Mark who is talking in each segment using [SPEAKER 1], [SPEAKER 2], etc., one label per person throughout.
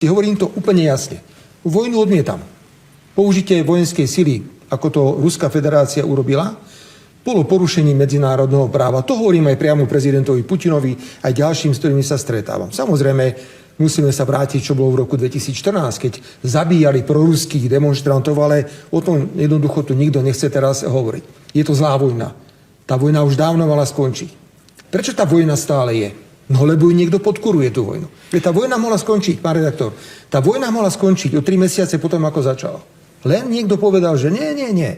[SPEAKER 1] Hovorím to úplne jasne. Vojnu odmietam. Použitie vojenskej sily, ako to Ruská federácia urobila, bolo porušením medzinárodného práva. To hovorím aj priamo prezidentovi Putinovi, aj ďalším, s ktorými sa stretávam. Samozrejme, musíme sa vrátiť, čo bolo v roku 2014, keď zabíjali proruských demonstrantov, ale o tom jednoducho tu nikto nechce teraz hovoriť. Je to zlá vojna. Tá vojna už dávno mala skončiť. Prečo tá vojna stále je? No lebo ju niekto podkuruje tú vojnu. Veď tá vojna mohla skončiť, pán redaktor. Tá vojna mohla skončiť o 3 mesiace potom, ako začala. Len niekto povedal, že nie.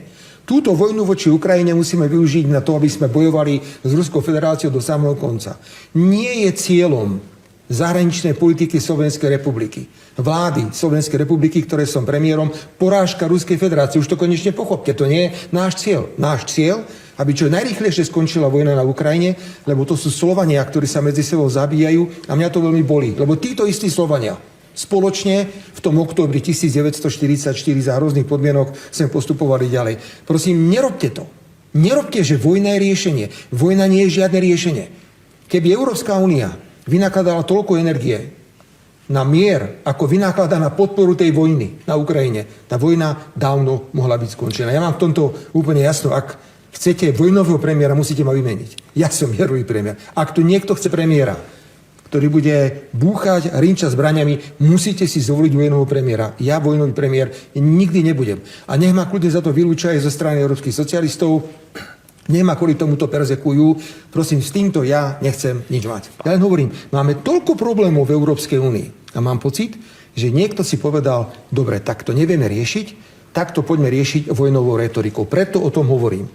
[SPEAKER 1] Túto vojnu voči Ukrajine musíme využiť na to, aby sme bojovali s Ruskou federáciou do samého konca. Nie je cieľom zahraničnej politiky Slovenskej republiky, vlády Slovenskej republiky, ktoré som premiérom, porážka Ruskej federácie. Už to konečne pochopte, to nie je náš cieľ. Náš cieľ, aby čo najrýchlejšie skončila vojna na Ukrajine, lebo to sú Slovania, ktorí sa medzi sebou zabíjajú a mňa to veľmi bolí. Lebo títo istí Slovania spoločne v tom októbri 1944 za hrozných podmienok sem postupovali ďalej. Prosím, nerobte to. Nerobte, že vojna je riešenie. Vojna nie je žiadne riešenie. Keby Európska únia vynakladala toľko energie na mier, ako vynakladá na podporu tej vojny na Ukrajine, tá vojna dávno mohla byť skončená. Ja mám v tomto úplne jasno. Ak chcete vojnového premiéra, musíte ma vymeniť. Ja som mierový premiér. Ak tu niekto chce premiéra, ktorý bude búchať a rinčať zbraňami, musíte si zvoliť vojnového premiéra. Ja vojnový premiér nikdy nebudem. A nech ma kľudne za to vylúčajú zo strany európskych socialistov, nech ma kvôli tomuto perzekujú. Prosím, s týmto ja nechcem nič mať. Ja len hovorím, máme toľko problémov v Európskej únii a mám pocit, že niekto si povedal, dobre, tak to nevieme riešiť, tak to poďme riešiť vojnovou retorikou. Preto o tom hovorím.